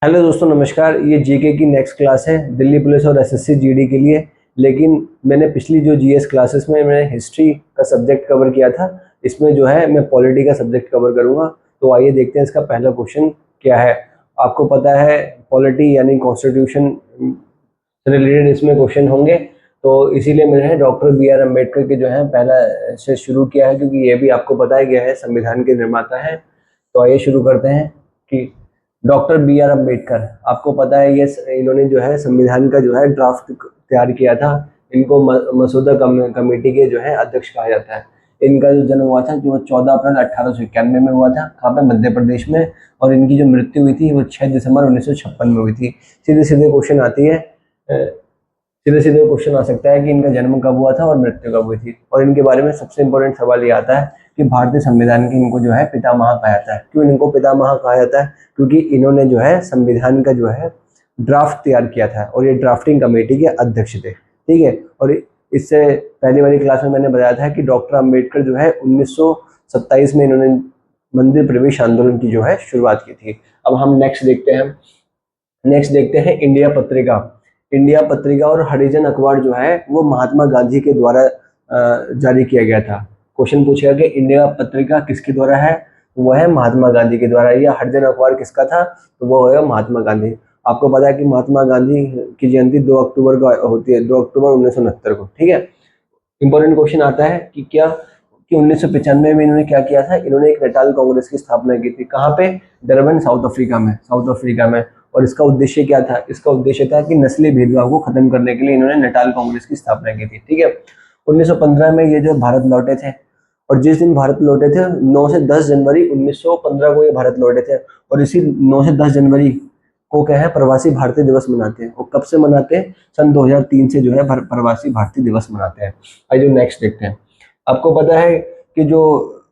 Hello दोस्तों, नमस्कार। ये जीके की नेक्स्ट क्लास है दिल्ली पुलिस और एसएससी जीडी के लिए। लेकिन मैंने पिछली जो जीएस क्लासेस में मैंने हिस्ट्री का सब्जेक्ट कवर किया था, इसमें जो है मैं पॉलिटी का सब्जेक्ट कवर करूंगा। तो आइए देखते हैं इसका पहला क्वेश्चन क्या है। आपको पता है पॉलिटी यानी कॉन्स्टिट्यूशन से रिलेटेड इसमें क्वेश्चन होंगे, तो इसीलिए मैंने डॉक्टर बी आर अम्बेडकर के जो है पहला से शुरू किया है, क्योंकि ये भी आपको बताया गया है संविधान के निर्माता है। तो आइए शुरू करते हैं कि डॉक्टर बी आर अम्बेडकर, आपको पता है ये इन्होंने जो है संविधान का जो है ड्राफ्ट तैयार किया था। इनको मसौदा कमेटी के जो है अध्यक्ष कहा जाता है। इनका जो जन्म हुआ था जो 14 अप्रैल 1891 में हुआ था, कहाँ पे, मध्य प्रदेश में। और इनकी जो मृत्यु हुई थी वो 6 दिसंबर 1956 में हुई थी। सीधे सीधे क्वेश्चन आती है, सीधे सीधे क्वेश्चन आ सकता है कि इनका जन्म कब हुआ था और मृत्यु कब हुई थी। और इनके बारे में सबसे इंपॉर्टेंट सवाल ये आता है कि भारतीय संविधान के इनको जो है पितामह कहा जाता है। क्यों इनको पितामह कहा जाता है? क्योंकि इन्होंने जो है संविधान का जो है ड्राफ्ट तैयार किया था और ये ड्राफ्टिंग कमेटी के अध्यक्ष थे। ठीक है। और इससे पहली वाली क्लास में मैंने बताया था कि डॉक्टर अम्बेडकर जो है 1927 में इन्होंने मंदिर प्रवेश आंदोलन की जो है शुरुआत की थी। अब हम नेक्स्ट देखते हैं इंडिया पत्रिका। इंडिया पत्रिका और हरिजन अखबार जो है वो महात्मा गांधी के द्वारा जारी किया गया था। क्वेश्चन पूछेगा कि इंडिया पत्रिका किसके द्वारा है? वो है महात्मा गांधी के द्वारा। या हरिजन अखबार किसका था? तो वो है महात्मा गांधी। आपको पता है कि महात्मा गांधी की जयंती 2 अक्टूबर को होती है, 2 अक्टूबर 1969 को। ठीक है। इंपॉर्टेंट क्वेश्चन आता है कि क्या कि 1995 में इन्होंने क्या किया था? इन्होंने एक नेटाल कांग्रेस की स्थापना की थी। कहाँ पे? डरबन, साउथ अफ्रीका में। और इसका उद्देश्य क्या था? इसका उद्देश्य था कि नस्ली भेदभाव को खत्म करने के लिए इन्होंने नेटाल कांग्रेस की स्थापना की थी। ठीक है। 1915 में ये जो भारत लौटे थे, और जिस दिन भारत लौटे थे 9 से 10 जनवरी 1915 को ये भारत लौटे थे। और इसी 9 से 10 जनवरी को क्या है, प्रवासी भारतीय दिवस मनाते हैं। और कब से मनाते हैं? सन 2003 से जो है प्रवासी भारतीय दिवस मनाते हैं। आइए जो नेक्स्ट देखते हैं। आपको पता है कि जो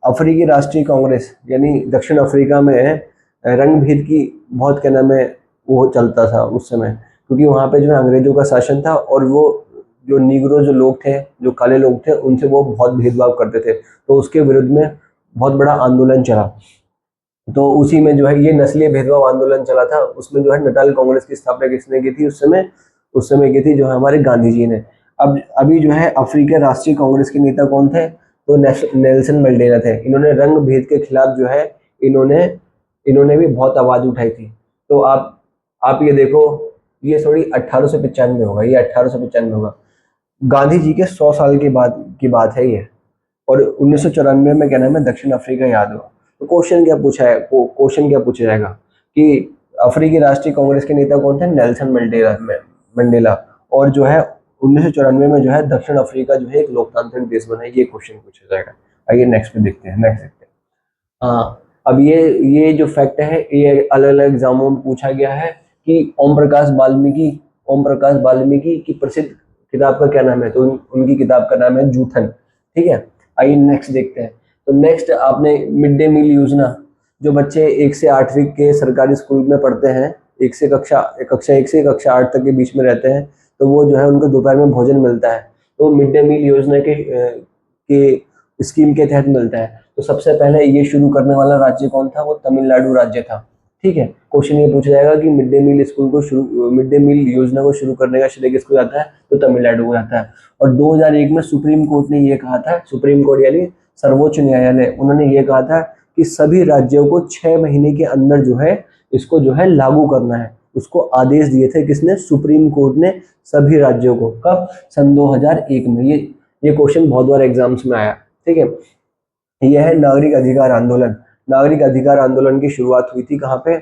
अफ्रीकी राष्ट्रीय कांग्रेस यानी दक्षिण अफ्रीका में रंग भेद की बहुत, क्या नाम है, वो चलता था उस समय, क्योंकि वहाँ पे जो है अंग्रेजों का शासन था। और वो जो निग्रो जो लोग थे, जो काले लोग थे, उनसे वो बहुत भेदभाव करते थे। तो उसके विरुद्ध में बहुत बड़ा आंदोलन चला। तो उसी में जो है ये नस्लीय भेदभाव आंदोलन चला था। उसमें जो है नेटाल कांग्रेस की स्थापना किसने की थी उस समय की थी जो है हमारे गांधी जी ने। अब अभी जो है अफ्रीकी राष्ट्रीय कांग्रेस के नेता कौन थे? तो नेल्सन मंडेला थे। इन्होंने रंग भेद के खिलाफ जो है इन्होंने इन्होंने भी बहुत आवाज उठाई थी। तो आप ये देखो, ये थोड़ी 1895 होगा, ये 1895 होगा। गांधी जी के 100 साल के बाद की बात है ये। और 1994 में, क्या नाम है, दक्षिण अफ्रीका याद हुआ। तो क्वेश्चन क्या पूछा जाएगा कि अफ्रीकी राष्ट्रीय कांग्रेस के नेता कौन थे? Nelson Mandela. और जो है 1994 में जो है दक्षिण अफ्रीका जो है एक लोकतांत्रिक देश बना है। ये क्वेश्चन पूछा जाएगा। आइए नेक्स्ट पे देखते हैं। हाँ, अब ये जो फैक्ट है ये अलग अलग एग्जामों में पूछा गया है कि ओम प्रकाश वाल्मीकि की प्रसिद्ध किताब का क्या नाम है? तो उनकी किताब का नाम है जूथन। ठीक है। आइए नेक्स्ट देखते हैं। तो नेक्स्ट, आपने मिड डे मील योजना, जो बच्चे 1 से 8वीं के सरकारी स्कूल में पढ़ते हैं, कक्षा 1 से कक्षा 8 तक के बीच में रहते हैं, तो वो जो है उनको दोपहर में भोजन मिलता है। तो मिड डे मील योजना के स्कीम के तहत मिलता है। तो सबसे पहले ये शुरू करने वाला राज्य कौन था? वो तमिलनाडु राज्य था। ठीक है। क्वेश्चन ये पूछा जाएगा कि मिड डे मील योजना को शुरू करने का श्रेय किसको जाता है? तो तमिलनाडु को जाता है। और 2001 में सुप्रीम कोर्ट ने ये कहा था, सुप्रीम कोर्ट यानी सर्वोच्च न्यायालय, उन्होंने ये कहा था कि सभी राज्यों को 6 महीने के अंदर जो है इसको जो है लागू करना है। उसको आदेश दिए थे किसने? सुप्रीम कोर्ट ने सभी राज्यों को। कब? सन 2001 में। ये क्वेश्चन बहुत बार एग्जाम्स में आया। ठीक है। यह है नागरिक अधिकार आंदोलन। नागरिक अधिकार आंदोलन की शुरुआत हुई थी कहाँ पे?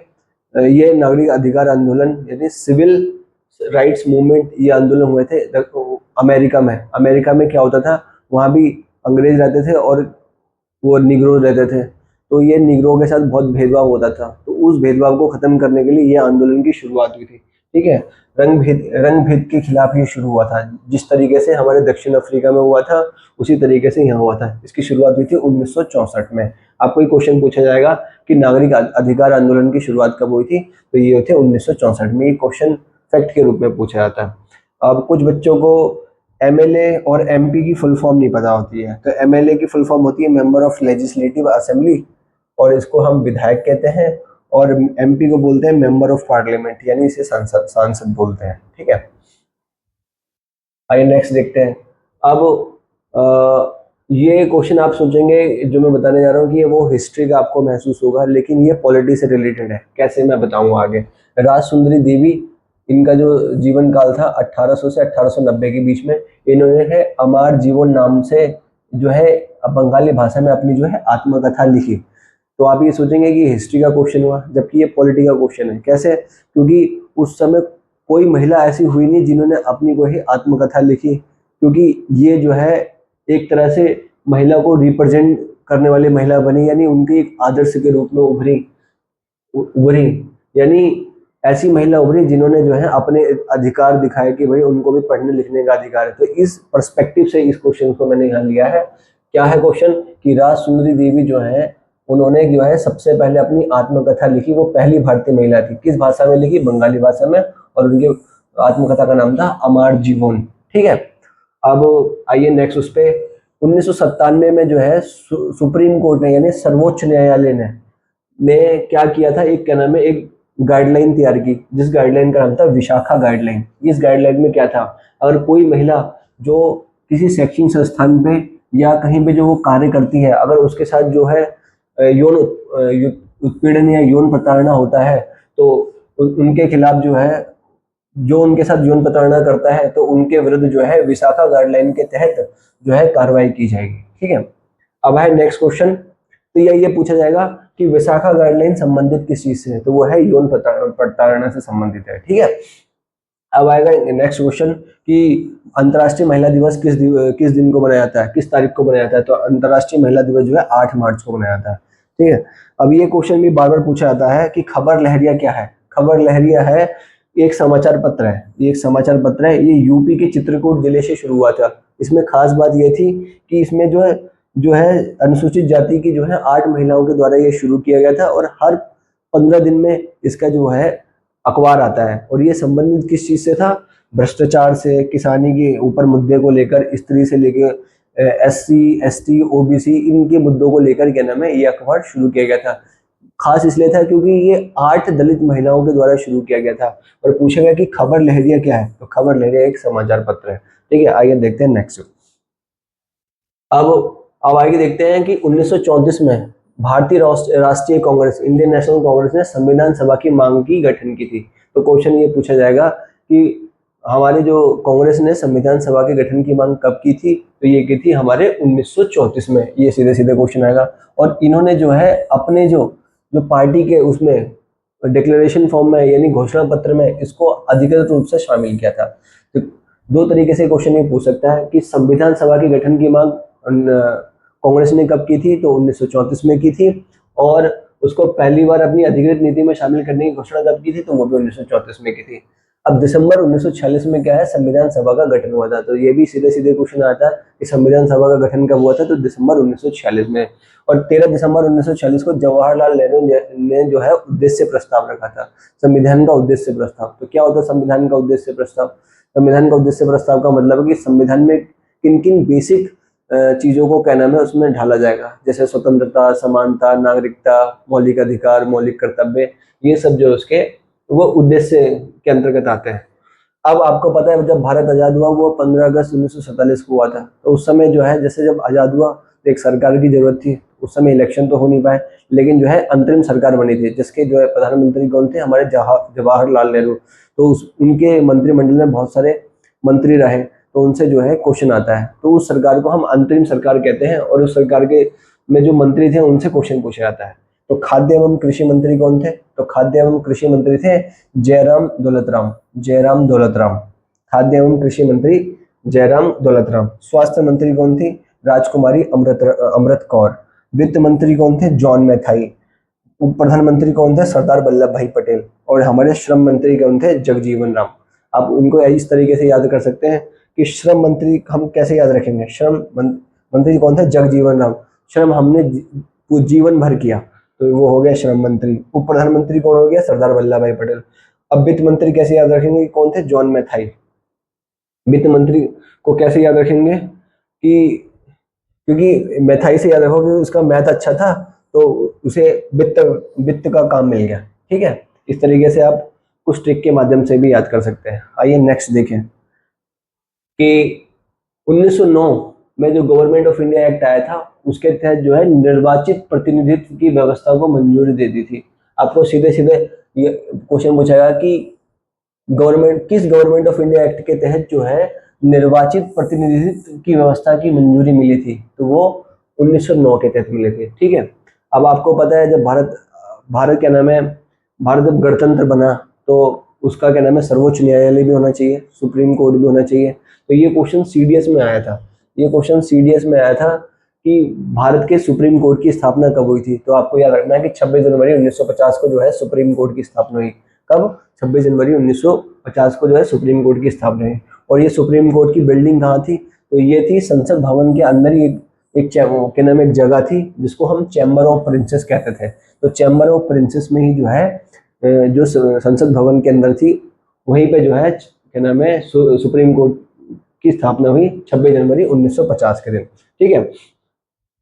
ये नागरिक अधिकार आंदोलन यानी सिविल राइट्स मूवमेंट, ये आंदोलन हुए थे अमेरिका में। अमेरिका में क्या होता था, वहाँ भी अंग्रेज रहते थे और वो निग्रो रहते थे। तो ये निग्रो के साथ बहुत भेदभाव होता था। तो उस भेदभाव को खत्म करने के लिए ये आंदोलन की शुरुआत हुई थी। ठीक है। रंग भेद के खिलाफ ये शुरू हुआ था। जिस तरीके से हमारे दक्षिण अफ्रीका में हुआ था उसी तरीके से यहाँ हुआ था। इसकी शुरुआत हुई थी 1964 में। आपको ये क्वेश्चन पूछा जाएगा कि नागरिक अधिकार आंदोलन की शुरुआत कब हुई थी? तो ये थे 1964 में। ये क्वेश्चन फैक्ट के रूप में पूछा जाता है। अब कुछ बच्चों को एमएलए और एमपी की फुल फॉर्म नहीं पता होती है। तो एमएलए की फुल फॉर्म होती है मेंबर ऑफ लेजिस्लेटिव असेंबली, और इसको हम विधायक कहते हैं। और एमपी को बोलते हैं मेंबर ऑफ पार्लियामेंट, यानी इसे सांसद बोलते हैं। ठीक है, आइए नेक्स्ट देखते हैं। अब ये क्वेश्चन आप सोचेंगे जो मैं बताने जा रहा हूँ कि ये वो हिस्ट्री का आपको महसूस होगा, लेकिन ये पॉलिटी से रिलेटेड है। कैसे, मैं बताऊंगा आगे। राज सुंदरी देवी, इनका जो जीवन काल था 1800 से 1890 के बीच में, इन्होंने है अमर जीवन नाम से जो है बंगाली भाषा में अपनी जो है आत्मकथा लिखी। तो आप ये सोचेंगे कि हिस्ट्री का क्वेश्चन हुआ, जबकि ये पॉलिटी का क्वेश्चन है। कैसे? क्योंकि उस समय कोई महिला ऐसी हुई नहीं जिन्होंने अपनी कोई आत्मकथा लिखी, क्योंकि ये जो है एक तरह से महिला को रिप्रेजेंट करने वाली महिला बनी, यानी उनके एक आदर्श के रूप में उभरी, यानी ऐसी महिला उभरी जिन्होंने जो है अपने अधिकार दिखाए कि भाई उनको भी पढ़ने लिखने का अधिकार है। तो इस पर्सपेक्टिव से इस क्वेश्चन को मैंने यहाँ लिया है। क्या है क्वेश्चन कि राज सुंदरी देवी जो है, उन्होंने जो है सबसे पहले अपनी आत्मकथा लिखी। वो पहली भारतीय महिला थी। किस भाषा में लिखी? बंगाली भाषा में। और उनके आत्मकथा का नाम था अमर जीवन। ठीक है, अब आइए नेक्स्ट उस पे। 1997 में जो है सुप्रीम कोर्ट ने, यानी सर्वोच्च न्यायालय ने क्या किया था, एक क्या नाम है, एक गाइडलाइन तैयार की, जिस गाइडलाइन का नाम था विशाखा गाइडलाइन। इस गाइडलाइन में क्या था, अगर कोई महिला जो किसी शैक्षणिक संस्थान पे या कहीं पे जो वो कार्य करती है, अगर उसके साथ जो है यौन उत्पीड़न या यौन प्रताड़ना होता है, तो उनके खिलाफ जो है, जो उनके साथ यौन प्रताड़ना करता है, तो उनके विरुद्ध जो है विशाखा गाइडलाइन के तहत जो है कार्रवाई की जाएगी। ठीक है, अब है नेक्स्ट क्वेश्चन। तो ये पूछा जाएगा कि विशाखा गाइडलाइन संबंधित किस चीज से है, तो वो है यौन प्रताड़ना से संबंधित है। ठीक है, अब आएगा नेक्स्ट क्वेश्चन कि अंतर्राष्ट्रीय महिला दिवस किस दिन को मनाया जाता है, किस तारीख को मनाया जाता है। तो अंतर्राष्ट्रीय महिला दिवस जो है 8 मार्च को मनाया जाता है। ठीक है, अब ये क्वेश्चन भी बार बार पूछा जाता है कि खबर लहरिया क्या है। खबर लहरिया है एक समाचार पत्र है, ये एक समाचार पत्र है। ये यूपी के चित्रकूट जिले से शुरू हुआ था। इसमें खास बात ये थी कि इसमें जो है अनुसूचित जाति की जो है 8 महिलाओं के द्वारा ये शुरू किया गया था, और हर 15 दिन में इसका जो है अखबार आता है। और ये संबंधित किस चीज से था? भ्रष्टाचार से, किसानी के ऊपर मुद्दे को लेकर, स्त्री से लेकर SC ST OBC इनके मुद्दों को लेकर क्या नाम है, ये अखबार शुरू किया गया था। खास इसलिए था क्योंकि ये 8 दलित महिलाओं के द्वारा शुरू किया गया था। और पूछा गया कि खबर लहरिया क्या है, तो खबर लहरिया एक समाचार पत्र है। ठीक है, आइए देखते हैं नेक्स्ट। अब आगे देखते हैं कि 1934 में भारतीय राष्ट्रीय कांग्रेस, इंडियन नेशनल कांग्रेस ने संविधान सभा की मांग की गठन की थी। तो क्वेश्चन ये पूछा जाएगा कि हमारे जो कांग्रेस ने संविधान सभा के गठन की मांग कब की थी, तो ये की थी हमारे 1934 में। ये सीधे सीधे क्वेश्चन आएगा। और इन्होंने जो है अपने जो पार्टी के उसमें डिक्लेरेशन फॉर्म में, यानी घोषणा पत्र में, इसको अधिकृत रूप से शामिल किया था। तो 2 तरीके से क्वेश्चन ये पूछ सकता है कि संविधान सभा के गठन की मांग कांग्रेस ने कब की थी, तो 1934 में की थी। और उसको पहली बार अपनी अधिकृत नीति में शामिल करने की घोषणा कब की थी, तो वो भी 1934 में की थी। अब दिसंबर 1946 में क्या है, संविधान सभा का गठन हुआ था। तो ये भी सीधे सीधे क्वेश्चन आता है कि संविधान सभा का गठन कब हुआ था, तो दिसंबर 1946 में। और 13 दिसंबर 1946 को जवाहरलाल नेहरू ने जो है उद्देश्य प्रस्ताव रखा था, संविधान का उद्देश्य प्रस्ताव। तो क्या होता है संविधान का उद्देश्य प्रस्ताव? संविधान का उद्देश्य प्रस्ताव का मतलब है कि संविधान में किन किन बेसिक चीजों को क्या नाम है उसमें ढाला जाएगा, जैसे स्वतंत्रता, समानता, नागरिकता, मौलिक अधिकार, मौलिक कर्तव्य, ये सब जो उसके वो उद्देश्य के अंतर्गत आते हैं। अब आपको पता है जब भारत आजाद हुआ वो 15 अगस्त 1947 को हुआ था। तो उस समय जो है, जैसे जब आजाद हुआ तो एक सरकार की जरूरत थी। उस समय इलेक्शन तो हो नहीं पाए, लेकिन जो है अंतरिम सरकार बनी थी, जिसके जो है प्रधानमंत्री कौन थे, हमारे जवाहरलाल नेहरू। तो उनके मंत्रिमंडल में बहुत सारे मंत्री रहे, तो उनसे जो है क्वेश्चन आता है। तो उस सरकार को हम अंतरिम सरकार कहते हैं, और उस सरकार के में जो मंत्री थे उनसे क्वेश्चन पूछा जाता है। तो खाद्य एवं कृषि मंत्री कौन थे, तो खाद्य एवं कृषि मंत्री थे जयराम दौलतराम। खाद्य एवं कृषि मंत्री जयराम दौलतराम। स्वास्थ्य मंत्री कौन थी, राजकुमारी अमृत कौर। वित्त मंत्री कौन थे, जॉन मैथाई। उप प्रधानमंत्री कौन थे, सरदार वल्लभ भाई पटेल। और हमारे श्रम मंत्री कौन थे, जगजीवन राम। आप उनको इस तरीके से याद कर सकते हैं कि श्रम मंत्री हम कैसे याद रखेंगे, मंत्री कौन थे, जगजीवन राम। श्रम हमने जीवन भर किया, तो वो हो गया श्रम मंत्री। उप प्रधानमंत्री कौन हो गया, सरदार वल्लभ भाई पटेल। अब वित्त मंत्री कैसे याद रखेंगे, कौन थे, जॉन मैथाई। वित्त मंत्री को कैसे याद रखेंगे कि क्योंकि मैथाई से याद रखोगे उसका मैथ अच्छा था, तो उसे वित्त वित्त का काम मिल गया। ठीक है, इस तरीके से आप कुछ ट्रिक के माध्यम से भी याद कर सकते हैं। आइए नेक्स्ट देखें कि 1909 में जो गवर्नमेंट ऑफ इंडिया एक्ट आया था, उसके तहत जो है निर्वाचित प्रतिनिधित्व की व्यवस्था को मंजूरी दे दी थी। आपको सीधे सीधे ये क्वेश्चन पूछेगा कि गवर्नमेंट ऑफ इंडिया एक्ट के तहत जो है निर्वाचित प्रतिनिधित्व की व्यवस्था की मंजूरी मिली थी, तो वो 1909 के तहत मिली थी। ठीक है, अब आपको पता है जब भारत क्या नाम है, भारत जब गणतंत्र बना तो उसका क्या नाम है, सर्वोच्च न्यायालय भी होना चाहिए, सुप्रीम कोर्ट भी होना चाहिए। तो ये क्वेश्चन सीडीएस में आया था, ये क्वेश्चन सीडीएस में आया था कि भारत के सुप्रीम कोर्ट की स्थापना कब हुई थी। तो आपको याद रखना है कि 26 जनवरी 1950 को जो है सुप्रीम कोर्ट की स्थापना हुई। कब? 26 जनवरी 1950 को जो है सुप्रीम कोर्ट की स्थापना हुई। और ये सुप्रीम कोर्ट की बिल्डिंग कहाँ थी? तो ये थी संसद भवन के अंदर ही एक क्या नाम, एक जगह थी जिसको हम चैम्बर ऑफ प्रिंसेस कहते थे। तो चैम्बर ऑफ प्रिंसेस में ही जो है जो संसद भवन के अंदर थी, वहीं पे जो है क्या नाम है, सुप्रीम कोर्ट की स्थापना हुई 26 जनवरी 1950 के दिन। ठीक है,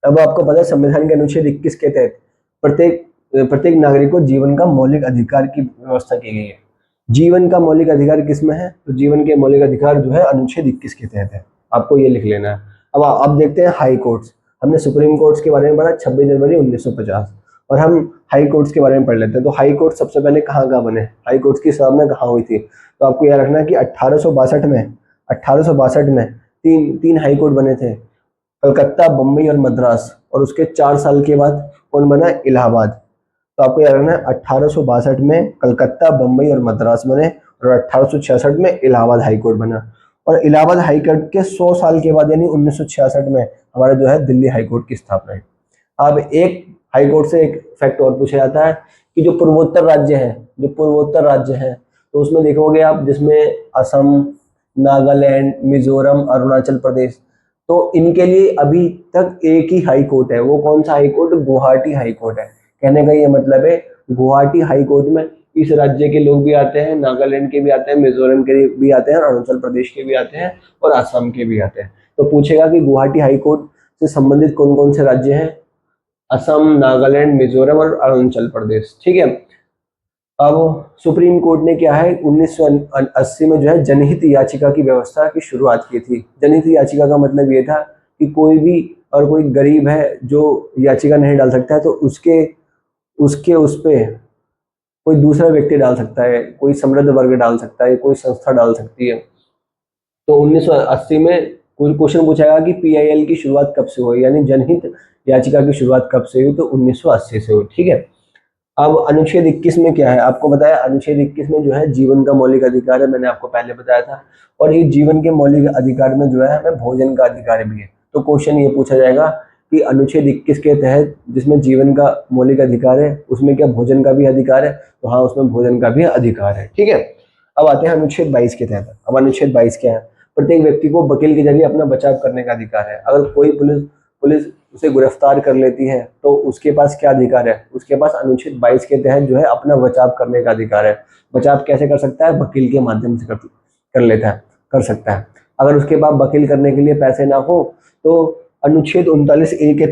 अब आपको पता है संविधान के अनुच्छेद 21 के तहत प्रत्येक नागरिक को जीवन का मौलिक अधिकार की व्यवस्था की गई है। जीवन का मौलिक अधिकार किसमें है? तो जीवन के मौलिक अधिकार जो है अनुच्छेद 21 के तहत है। आपको ये लिख लेना है। अब देखते हैं हाई कोर्ट्स। हमने सुप्रीम कोर्ट्स के बारे में पढ़ा 26 जनवरी 1950, और हम हाई कोर्ट्स के बारे में पढ़ लेते हैं। तो हाई कोर्ट सबसे पहले कहाँ बने, हाई कोर्ट्स की स्थापना कहाँ हुई थी? तो आपको याद रखना है कि 1862 में तीन हाई कोर्ट बने थे, कलकत्ता, बम्बई और मद्रास। और उसके 4 साल के बाद कौन बना? इलाहाबाद। तो आपको याद रखना है 1862 में कलकत्ता, बम्बई और मद्रास बने, और 1866 में इलाहाबाद हाई कोर्ट बना। और इलाहाबाद हाई कोर्ट के 100 साल के बाद यानी 1966 में हमारा जो है दिल्ली हाई कोर्ट की स्थापना है। अब एक हाई कोर्ट से एक फैक्ट और पूछा जाता है कि जो पूर्वोत्तर राज्य है, तो उसमें देखोगे आप, जिसमें असम, नागालैंड, मिजोरम, अरुणाचल प्रदेश, तो इनके लिए अभी तक एक ही हाई कोर्ट है। वो कौन सा high court? Guwahati high court है। कहने का ये मतलब है गुवाहाटी हाई कोर्ट में इस राज्य के लोग भी आते हैं, नागालैंड के भी आते हैं, मिजोरम के भी आते हैं, अरुणाचल प्रदेश के भी आते हैं, और असम के भी आते हैं। तो पूछेगा कि गुवाहाटी हाई कोर्ट से संबंधित कौन कौन से राज्य हैं? असम, नागालैंड, मिजोरम और अरुणाचल प्रदेश। ठीक है, अब सुप्रीम कोर्ट ने क्या है 1980 में जो है जनहित याचिका की व्यवस्था की शुरुआत की थी। जनहित याचिका का मतलब ये था कि कोई भी, और कोई गरीब है जो याचिका नहीं डाल सकता है, तो उसके उस पे कोई दूसरा व्यक्ति डाल सकता है, कोई समृद्ध वर्ग डाल सकता है, कोई संस्था डाल सकती है। तो 1980 में कोई क्वेश्चन पूछाएगा कि पीआईएल की शुरुआत कब से हुई, यानी जनहित याचिका की शुरुआत कब से हुई? तो 1980 से हुई। ठीक है, अब अनुच्छेद 21 में क्या है? आपको बताया अनुच्छेद 21 में जो है जीवन का मौलिक अधिकार है, मैंने आपको पहले बताया था। और ये जीवन के मौलिक अधिकार में जो है हमें भोजन का अधिकार भी है। तो क्वेश्चन ये पूछा जाएगा कि अनुच्छेद 21 के तहत जिसमें जीवन का मौलिक अधिकार है, उसमें क्या भोजन का भी अधिकार है? तो हाँ, उसमें भोजन का भी अधिकार है। ठीक है, अब आते हैं अनुच्छेद 22 के तहत। अब अनुच्छेद 22 क्या है? प्रत्येक व्यक्ति को वकील के जरिए अपना बचाव करने का अधिकार है। अगर कोई पुलिस उसे गिरफ्तार कर लेती है तो उसके पास क्या अधिकार है? उसके पास अनुच्छेद 22 के तहत जो है अपना बचाव करने का अधिकार है। बचाव कैसे कर सकता है? वकील के माध्यम से कर सकता है। अगर उसके पास वकील करने के लिए पैसे ना हो तो अनुच्छेद 39A के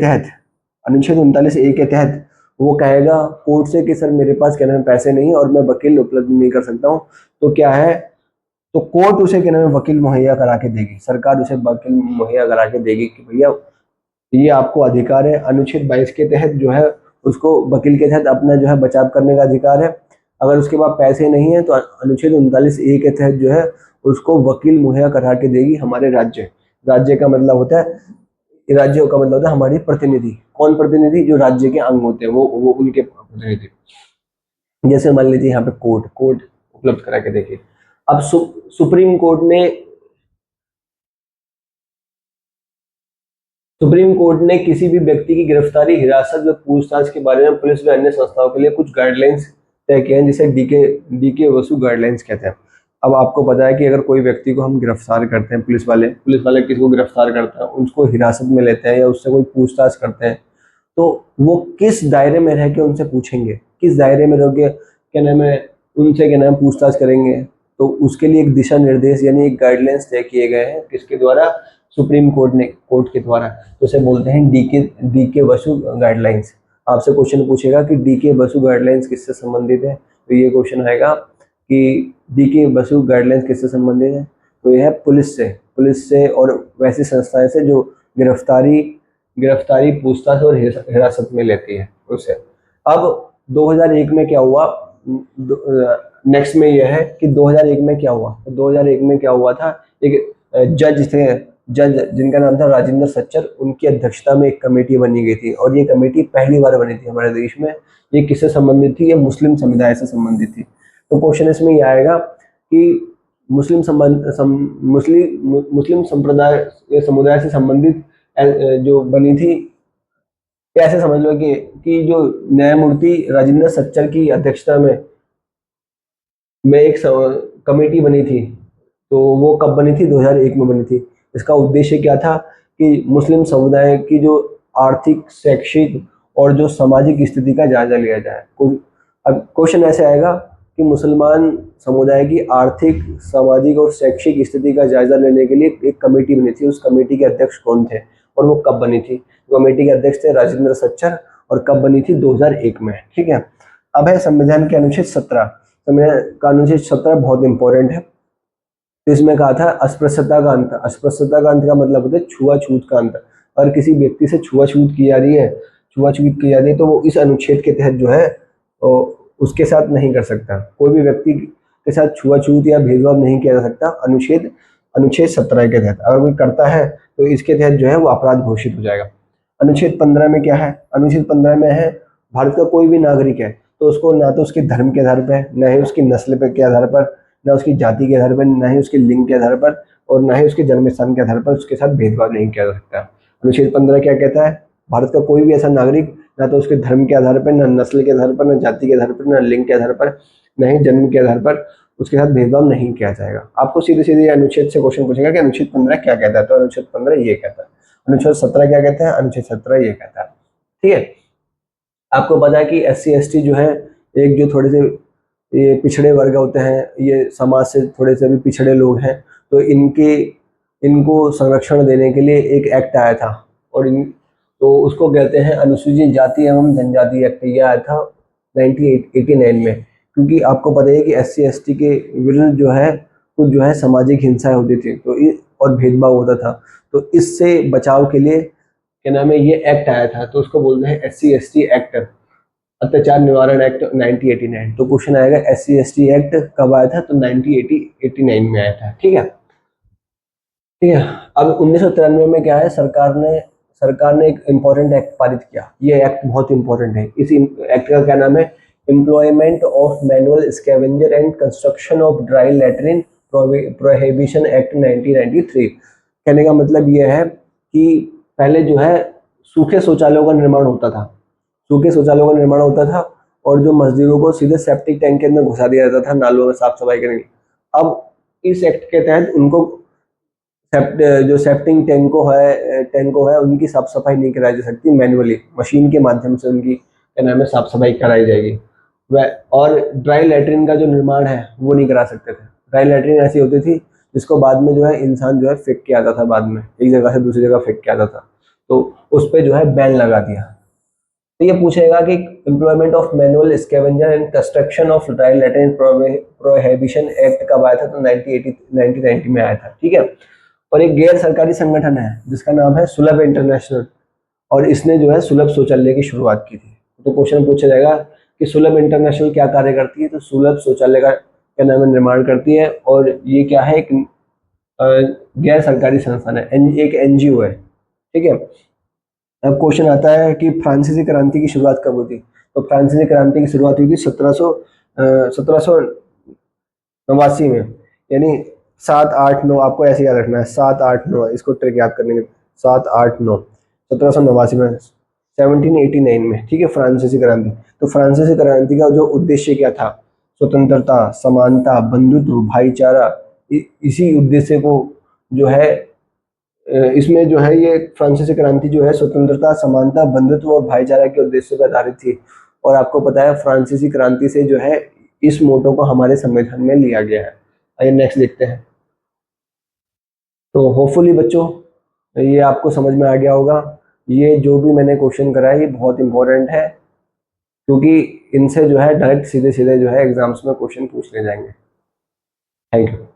तहत वो कहेगा कोर्ट से कि सर मेरे पास क्या नाम है पैसे नहीं और मैं वकील उपलब्ध नहीं कर सकता हूँ। तो क्या है, तो कोर्ट उसे क्या नाम है वकील मुहैया करा के देगी, सरकार उसे वकील मुहैया करा के देगी कि भैया ये आपको अधिकार है। अनुच्छेद 22 के तहत जो है उसको वकील के तहत अपना जो है बचाव करने का अधिकार है। अगर उसके पास पैसे नहीं है तो अनुच्छेद 39A के तहत जो है उसको वकील मुहैया करा के देगी हमारे राज्य का मतलब होता है, राज्यों का मतलब होता है हमारी प्रतिनिधि। कौन प्रतिनिधि? जो राज्य के अंग होते हैं वो उनके प्रतिनिधि। जैसे मान लीजिए यहाँ पे कोर्ट उपलब्ध करा के देखिए। अब सुप्रीम कोर्ट ने किसी भी व्यक्ति की गिरफ्तारी, हिरासत व पूछताछ के बारे में पुलिस व अन्य संस्थाओं के लिए कुछ गाइडलाइंस तय किए हैं, जिसे डीके वसु गाइडलाइंस कहते हैं। अब आपको पता है कि अगर कोई व्यक्ति को हम गिरफ्तार करते हैं, पुलिस वाले किसी को गिरफ्तार करते हैं, उसको हिरासत में लेते हैं या उससे कोई पूछताछ करते हैं, तो वो किस दायरे में रह के उनसे पूछेंगे, किस दायरे में रह के क्या नाम है उनसे क्या नाम पूछताछ करेंगे। तो उसके लिए एक दिशा निर्देश यानी एक गाइडलाइंस तय किए गए हैं। किसके द्वारा? सुप्रीम कोर्ट के द्वारा। तो उसे बोलते हैं डीके वसु गाइडलाइंस। आपसे क्वेश्चन पूछेगा कि डी.के. बसु गाइडलाइंस किससे संबंधित है, तो ये क्वेश्चन आएगा कि डी.के. बसु गाइडलाइंस किससे संबंधित है, तो यह है पुलिस से और वैसी संस्थाएं से जो गिरफ्तारी पूछताछ और हिरासत में लेती है उससे। अब 2001 में क्या हुआ, नेक्स्ट में यह है कि 2001 में क्या हुआ, तो 2001 में क्या हुआ था, एक जज जिनका नाम था राजेंद्र सच्चर, उनकी अध्यक्षता में एक कमेटी बनी गई थी और ये कमेटी पहली बार बनी थी हमारे देश में। ये किससे संबंधित थी, ये मुस्लिम समुदाय से संबंधित थी। तो क्वेश्चन इसमें ये आएगा कि मुस्लिम समुदाय से संबंधित जो बनी थी, ऐसे समझ लो कि जो न्यायमूर्ति राजेंद्र सच्चर की अध्यक्षता में एक कमेटी बनी थी, तो वो कब बनी थी, 2001 में बनी थी। इसका उद्देश्य क्या था कि मुस्लिम समुदाय की जो आर्थिक, शैक्षिक और जो सामाजिक स्थिति का जायजा लिया जाए। अब क्वेश्चन ऐसे आएगा कि मुसलमान समुदाय की आर्थिक, सामाजिक और शैक्षिक स्थिति का जायजा लेने के लिए एक कमेटी बनी थी। उस कमेटी के अध्यक्ष कौन थे और वो कब बनी थी? कमेटी के अध्यक्ष थे राजेंद्र सच्चर और कब बनी थी? 2001 में। ठीक है। अब है संविधान के अनुच्छेद 17। संविधान का अनुच्छेद 17 बहुत इंपॉर्टेंट है। तो इसमें कहा था अस्पृश्यता का अंत। अस्पृश्यता का अंत का मतलब होता है छुआछूत का अंत। अगर किसी व्यक्ति से छुआछूत की जा रही है तो वो इस अनुच्छेद के तहत जो है उसके साथ नहीं कर सकता। कोई भी व्यक्ति के साथ छुआछूत या भेदभाव नहीं किया जा सकता अनुच्छेद 17 के तहत। अगर कोई करता है तो इसके तहत जो है वो अपराध घोषित हो जाएगा। अनुच्छेद 15 में क्या है? अनुच्छेद 15 में है भारत का कोई भी नागरिक है तो उसको ना तो उसके धर्म के आधार पर, न ही उसकी नस्ल के आधार पर, ना उसकी जाति के आधार पर, ना ही उसके लिंग के आधार पर और ना ही उसके जन्म स्थान के आधार पर उसके साथ भेदभाव नहीं किया जा सकता। अनुच्छेद 15 क्या कहता है? भारत का कोई भी ऐसा नागरिक ना तो उसके धर्म के आधार पर, ना नस्ल के आधार पर, ना जाति के आधार पर, ना लिंग के आधार पर, ना ही जन्म के आधार पर उसके साथ भेदभाव नहीं किया जाएगा। आपको सीधे सीधे अनुच्छेद से क्वेश्चन पूछेगा कि अनुच्छेद 15 क्या कहता है, तो अनुच्छेद 15 ये कहता है। अनुच्छेद 17 क्या कहता है? अनुच्छेद 17 ये कहता है। ठीक है। आपको पता है कि SC ST जो है एक जो थोड़े से ये पिछड़े वर्ग होते हैं, ये समाज से थोड़े से भी पिछड़े लोग हैं, तो इनको संरक्षण देने के लिए एक एक्ट आया था और तो उसको कहते हैं अनुसूचित जाति एवं जनजाति एक्ट। ये आया था 1989 में। क्योंकि आपको पता है कि SC ST के विरुद्ध जो है कुछ जो है सामाजिक हिंसाएं होती थी तो और भेदभाव होता था, तो इससे बचाव के लिए क्या नाम है ये एक्ट आया था, तो उसको बोलते हैं SC ST एक्ट, अत्याचार निवारण एक्ट 1989। तो क्वेश्चन आएगा SC ST एक्ट कब आया था? तो 1989 में आया था। ठीक है। अब 1993 में क्या है, सरकार ने एक इम्पोर्टेंट एक्ट पारित किया। ये एक्ट बहुत इंपॉर्टेंट है। इस एक्ट का क्या नाम है? Employment of manual scavenger and construction of dry latrine prohibition act 1993। कहने का मतलब ये है कि पहले जो है सूखे शौचालयों का निर्माण होता था और जो मजदूरों को सीधे सेप्टिक टैंक के अंदर घुसा दिया जाता था नालों में साफ सफाई करने के लिए। अब इस एक्ट के तहत उनको जो सेप्टिक टैंको है उनकी साफ सफाई नहीं कराई जा सकती, मैनुअली मशीन के माध्यम से उनकी क्या नाम है साफ सफाई कराई जाएगी। और ड्राई लैट्रिन का जो निर्माण है वो नहीं करा सकते थे। ड्राई लैट्रिन ऐसी होती थी जिसको बाद में जो है इंसान जो है फेंक के आता था, बाद में एक जगह से दूसरी जगह फेंक के आता था, तो उस पर जो है बैन लगा दिया। तो ये पूछेगा कि employment of manual scavenger and construction of dry latrine prohibition act कब आया था? तो 1990 में आया था। ठीक है। और एक गैर सरकारी संगठन है जिसका नाम है सुलभ इंटरनेशनल, और इसने जो है सुलभ शौचालय की शुरुआत की थी। तो क्वेश्चन पूछा जाएगा कि सुलभ इंटरनेशनल क्या कार्य करती है? तो सुलभ शौचालय का क्या नाम है निर्माण करती है, और ये क्या है? एक गैर सरकारी संस्थान है, एक NGO है। ठीक है। अब क्वेश्चन आता है कि फ्रांसीसी क्रांति की शुरुआत कब हुई थी? तो फ्रांसीसी क्रांति की शुरुआत हुई थी 1789 में, यानी 789। आपको ऐसे याद रखना है 789, इसको ट्रिक याद करने के 789 1789 में 1789 में। ठीक है। फ्रांसीसी क्रांति। तो फ्रांसीसी क्रांति का जो उद्देश्य क्या था? स्वतंत्रता, समानता, बंधुत्व, भाईचारा, इसी उद्देश्य को जो है इसमें जो है ये फ्रांसीसी क्रांति जो है स्वतंत्रता, समानता, बंधुत्व और भाईचारा के उद्देश्य पर आधारित थी। और आपको पता है फ्रांसीसी क्रांति से जो है इस मोटो को हमारे संविधान में लिया गया है। आइए नेक्स्ट देखते हैं। तो होपफुली बच्चों ये आपको समझ में आ गया होगा ये जो भी मैंने क्वेश्चन कराया ये बहुत इंपॉर्टेंट है, क्योंकि इनसे जो है डायरेक्ट सीधे सीधे जो है एग्जाम्स में क्वेश्चन पूछ ले जाएंगे। Thank you.